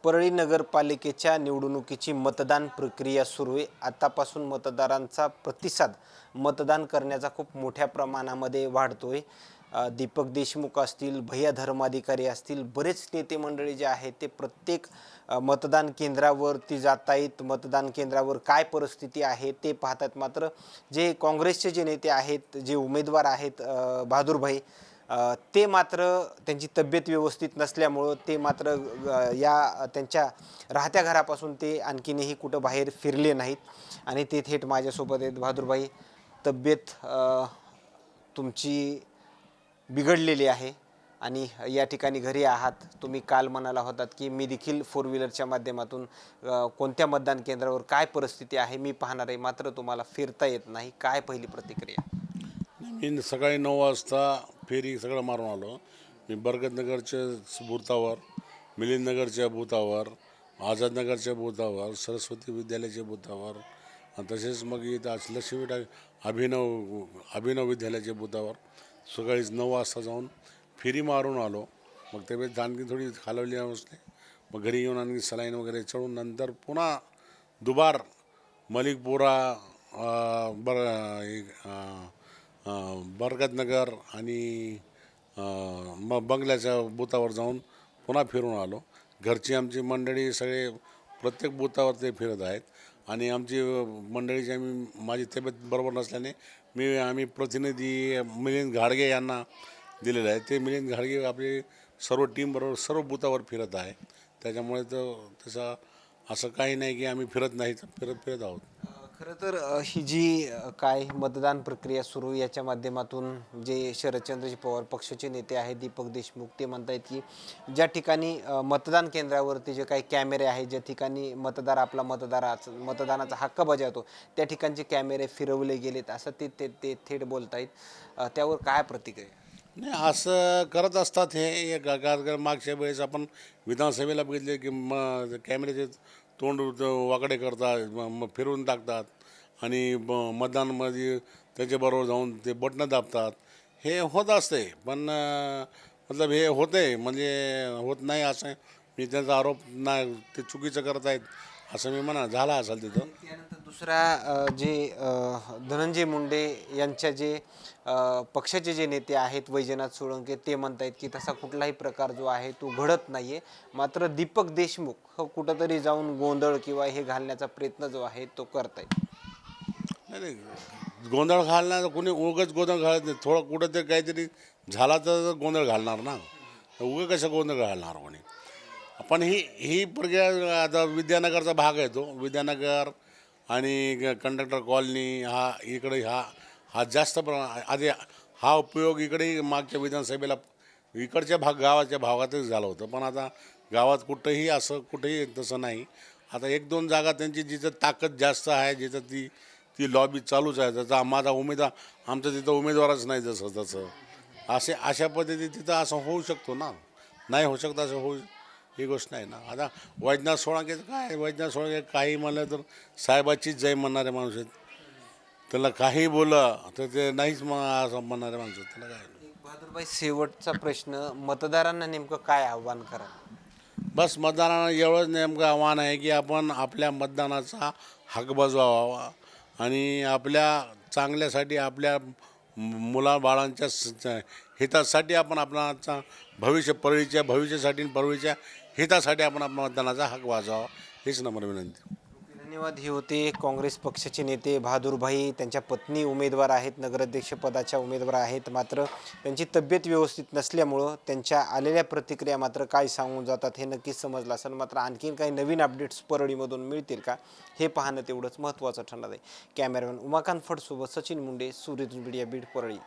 परळी नगरपालिकेच्या निवडणुकीची मतदान प्रक्रिया सुरू आहे। आतापासून मतदारांचा प्रतिसाद मतदान करण्याचा खूप मोठ्या प्रमाणामध्ये वाढतोय। दीपक देशमुख असतील, भैया धर्माधिकारी असतील, बरेच नेते मंडळी जे आहेत ते प्रत्येक मतदान केंद्रावरती जात आहेत। मतदान केंद्रावर काय परिस्थिती आहे ते पाहतात। मात्र जे काँग्रेसचे जे नेते आहेत, जे उमेदवार आहेत बहादूरभाई, ते मात्र त्यांची तब्येत व्यवस्थित नसल्यामुळं ते मात्र या त्यांच्या राहत्या घरापासून ते आणखीनही कुठं बाहेर फिरले नाहीत आणि ते थेट माझ्यासोबत आहेत। बहादूरभाई, तब्येत तुमची बिघडलेली आहे आणि या ठिकाणी घरी आहात। तुम्ही काल म्हणाला होतात की मी देखील फोर व्हीलरच्या माध्यमातून कोणत्या मतदान केंद्रावर काय परिस्थिती आहे मी पाहणार आहे, मात्र तुम्हाला फिरता येत नाही। काय पहिली प्रतिक्रिया? मी सकाळी 9 वाजता फेरी सगळं मारून आलो। मी बरगतनगरच्या बूथावर, मिलिंदनगरच्या बूथावर, आझादनगरच्या बूथावर, सरस्वती विद्यालयाच्या बूथावर आणि तसेच मग इथं लक्ष्मी अभिनव विद्यालयाच्या बूथावर सकाळीच 9 वाजता जाऊन फेरी मारून आलो। मग तब्येत आणखी थोडी खालावली असते। मग घरी येऊन आणखी सलाईन वगैरे चढून नंतर पुन्हा दुबार मलिकपुरा बरगतनगर आणि मग बंगल्याच्या बूथावर जाऊन पुन्हा फिरून आलो। घरची आमची मंडळी सगळे प्रत्येक बूथावर ते फिरत आहेत आणि आमची मंडळीची माझी तब्येत बरोबर नसल्याने आम्ही प्रतिनिधी मिलिंद घाडगे यांना दिलेलं आहे। ते मिलिंद घाडगे आपली सर्व टीमबरोबर सर्व बूथावर फिरत आहे। त्याच्यामुळे तर तसं असं काही नाही की आम्ही फिरत नाही, तर फिरत आहोत। खरं तर ही जी काय मतदान प्रक्रिया सुरू याच्या माध्यमातून जे शरदचंद्रजी पवार पक्षाचे नेते आहेत दीपक देशमुख, ते म्हणतायत की ज्या ठिकाणी मतदान केंद्रावरती जे काही कॅमेरे आहेत, ज्या ठिकाणी मतदार आपला मतदानाचा हक्क बजावतो त्या ठिकाणचे कॅमेरे फिरवले गेलेत, असं ते ते ते थेट बोलतायत। त्यावर काय प्रतिक्रिया? नाही, असं करत असतात हे मागच्या वेळेस आपण विधानसभेला बघितले की कॅमेऱ्याचे तोंड वाकडे करतात, मग फिरवून टाकतात आणि मतदानमध्ये त्याच्याबरोबर जाऊन ते बटणं दाबतात। हे होत असते, पण मतलब हे होते म्हणजे होत नाही असं मी त्यांचा आरोप नाही, ते चुकीचं करत आहेत असं मी झाला असेल तिथं। त्यानंतर दुसरा जे धनंजय मुंडे यांच्या जे पक्षाचे जे नेते आहेत वैजनाथ सोळंके, ते म्हणतायत की तसा कुठलाही प्रकार जो आहे तो घडत नाहीये। मात्र दीपक देशमुख कुठंतरी जाऊन गोंधळ किंवा हे घालण्याचा प्रयत्न जो आहे तो करतायत। नाही नाही, गोंधळ घालणार कोणी उगाच गोंधळ घालत नाही। थोडं कुठं तरी काहीतरी झाला तर गोंधळ घालणार ना, उगं कसं गोंधळ घालणार कोणी? पण ही प्रक्रिया आता विद्यानगरचा भाग आहे, तो विद्यानगर आणि कंडक्टर कॉलनी इकडे हा जास्त आधी हा उपयोग इकडे मागच्या विधानसभेला इकडच्या गावाच्या भागातच झालं होतं। पण आता गावात कुठंही तसं नाही। आता 1-2 जागा त्यांची जिथं ताकद जास्त आहे, जिथं ती लॉबी चालूच आहे, त्याचा माझा आमचं तिथं उमेदवारच नाही तसं अशा पद्धतीत तिथं असं होऊ शकतो ना, नाही होऊ शकतं असं ही गोष्ट नाही ना। आता वैजनाथ सोळंकेचं काय, वैजनाथ सोळंके काही म्हणलं तर साहेबाचीच जय म्हणणारे माणूस आहेत। त्याला काही बोललं तर ते नाहीच असं म्हणणारे माणूस आहेत, त्याला काय। बहादूरभाई, शेवटचा प्रश्न, मतदारांना नेमकं काय आव्हान करा? बस मतदारांना एवढंच नेमकं आव्हान आहे की आपण आपल्या मतदानाचा हक बजवावा आणि आपल्या चांगल्यासाठी, आपल्या मुलाबाळांच्या हितासाठी आपण आपणाचा परळीच्या भविष्यासाठी, परळीच्या हितासाठी आपण आपल्या मतदानाचा हक वाजवावा, हीच नम्र विनंती। धन्यवाद। हे होते काँग्रेस पक्षाचे नेते बहादूरभाई। त्यांच्या पत्नी उमेदवार आहेत, नगराध्यक्ष पदाच्या उमेदवार आहेत, मात्र त्यांची तब्येत व्यवस्थित नसल्यामुळं त्यांच्या आलेल्या प्रतिक्रिया मात्र काय सांगून जातात हे नक्कीच समजलं असेल। मात्र आणखीन काही नवीन अपडेट्स परळीमधून मिळतील का हे पाहणं तेवढंच महत्त्वाचं ठरणार आहे। कॅमेरामॅन उमाकांत फडसोबत सचिन मुंडे, सूर्यदुर्ग मीडिया, बीड, परळी।